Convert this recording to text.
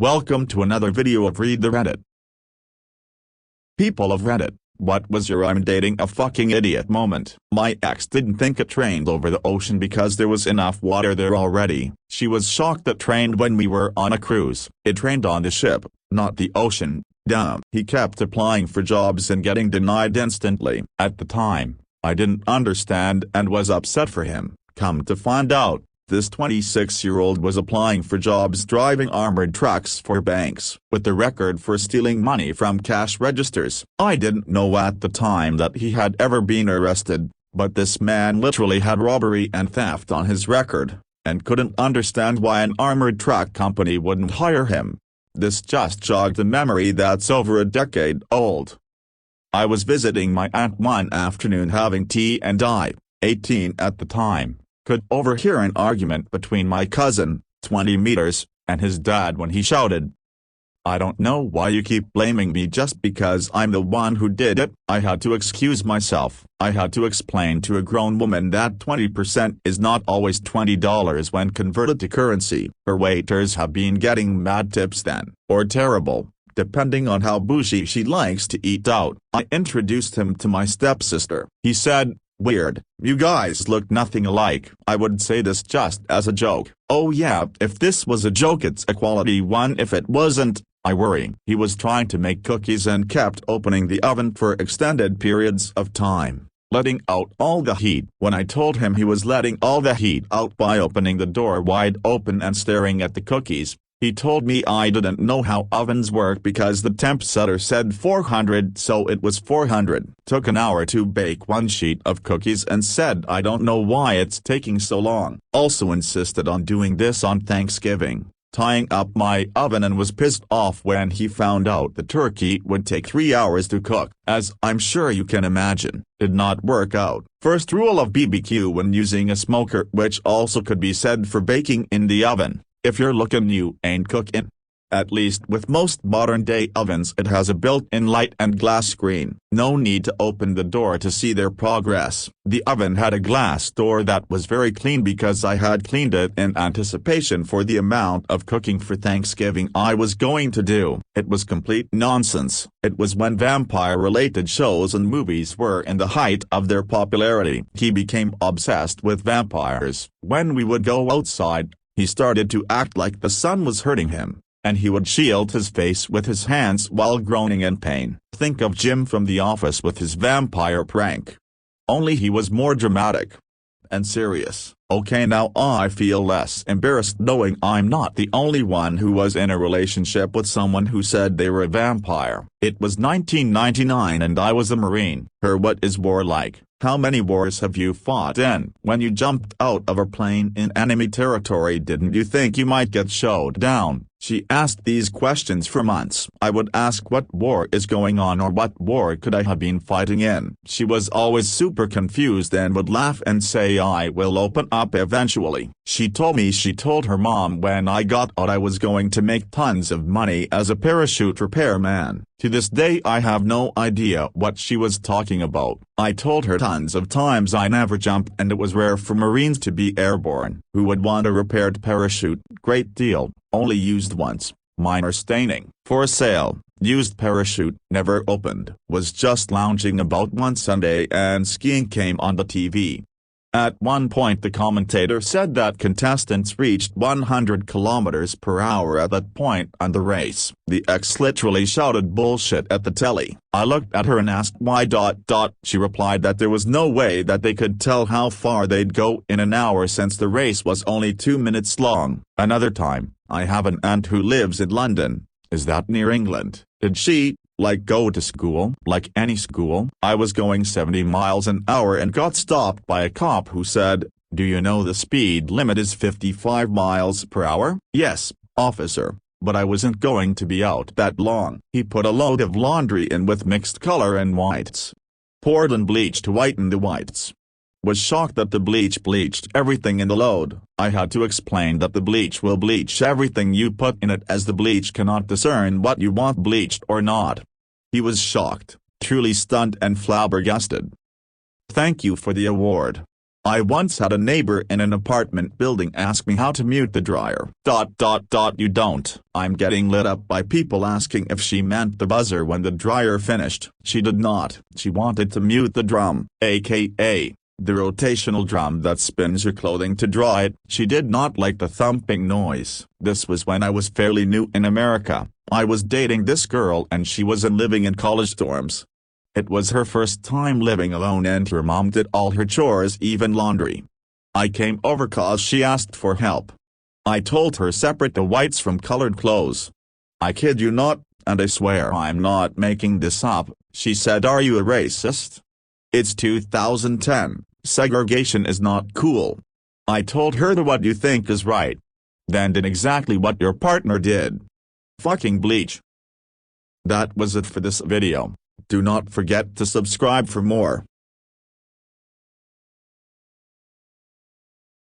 Welcome to another video of Read the Reddit. People of Reddit, what was your "I'm dating a fucking idiot" moment? My ex didn't think it trained over the ocean because there was enough water there already. She was shocked it trained when we were on a cruise. It trained on the ship, not the ocean. Dumb. He kept applying for jobs and getting denied instantly. At the time, I didn't understand and was upset for him. Come to find out, this 26-year-old was applying for jobs driving armored trucks for banks, with the record for stealing money from cash registers. I didn't know at the time that he had ever been arrested, but this man literally had robbery and theft on his record, and couldn't understand why an armored truck company wouldn't hire him. This just jogged a memory that's over a decade old. I was visiting my aunt one afternoon having tea and I, 18 at the time, could overhear an argument between my cousin, 20 meters, and his dad when he shouted, "I don't know why you keep blaming me just because I'm the one who did it." I had to excuse myself. I had to explain to a grown woman that 20% is not always $20 when converted to currency. Her waiters have been getting mad tips then, or terrible, depending on how bougie she likes to eat out. I introduced him to my stepsister. He said, "Weird, you guys look nothing alike." I would say this just as a joke. Oh yeah, if this was a joke it's a quality one. If it wasn't, I worry. He was trying to make cookies and kept opening the oven for extended periods of time, letting out all the heat. When I told him he was letting all the heat out by opening the door wide open and staring at the cookies, he told me I didn't know how ovens work because the temp setter said 400, so it was 400. Took an hour to bake one sheet of cookies and said I don't know why it's taking so long. Also insisted on doing this on Thanksgiving, tying up my oven, and was pissed off when he found out the turkey would take 3 hours to cook. As I'm sure you can imagine, did not work out. First rule of BBQ when using a smoker, which also could be said for baking in the oven: if you're looking, you ain't cooking. At least with most modern-day ovens it has a built-in light and glass screen. No need to open the door to see their progress. The oven had a glass door that was very clean because I had cleaned it in anticipation for the amount of cooking for Thanksgiving I was going to do. It was complete nonsense. It was when vampire-related shows and movies were in the height of their popularity. He became obsessed with vampires. When we would go outside, he started to act like the sun was hurting him, and he would shield his face with his hands while groaning in pain. Think of Jim from The Office with his vampire prank. Only he was more dramatic and serious. Okay, now I feel less embarrassed knowing I'm not the only one who was in a relationship with someone who said they were a vampire. It was 1999 and I was a Marine. What is war like? How many wars have you fought in? When you jumped out of a plane in enemy territory, didn't you think you might get shot down? She asked these questions for months. I would ask what war is going on or what war could I have been fighting in. She was always super confused and would laugh and say I will open up eventually. She told me she told her mom when I got out I was going to make tons of money as a parachute repairman. To this day I have no idea what she was talking about. I told her tons of times I never jumped and it was rare for Marines to be airborne. Who would want a repaired parachute? Great deal. Only used once. Minor staining. For sale. Used parachute. Never opened. Was just lounging about one Sunday and skiing came on the TV. At one point the commentator said that contestants reached 100 kilometers per hour at that point on the race. The ex literally shouted bullshit at the telly. I looked at her and asked why. She replied that there was no way that they could tell how far they'd go in an hour since the race was only 2 minutes long. Another time, I have an aunt who lives in London. Is that near England? Did she go to school? Like any school? I was going 70 miles an hour and got stopped by a cop who said, "Do you know the speed limit is 55 miles per hour? Yes, officer, but I wasn't going to be out that long." He put a load of laundry in with mixed color and whites. Poured in bleach to whiten the whites. Was shocked that the bleach bleached everything in the load. I had to explain that the bleach will bleach everything you put in it as the bleach cannot discern what you want bleached or not. He was shocked, truly stunned and flabbergasted. Thank you for the award. I once had a neighbor in an apartment building ask me how to mute the dryer. You don't. I'm getting lit up by people asking if she meant the buzzer when the dryer finished. She did not. She wanted to mute the drum, aka the rotational drum that spins your clothing to dry it. She did not like the thumping noise. This was when I was fairly new in America. I was dating this girl and she was living in college dorms. It was her first time living alone and her mom did all her chores, even laundry. I came over cause she asked for help. I told her separate the whites from colored clothes. I kid you not, and I swear I'm not making this up, she said, "Are you a racist? It's 2010, segregation is not cool." I told her that what you think is right. Then did exactly what your partner did. Fucking bleach. That was it for this video. Do not forget to subscribe for more.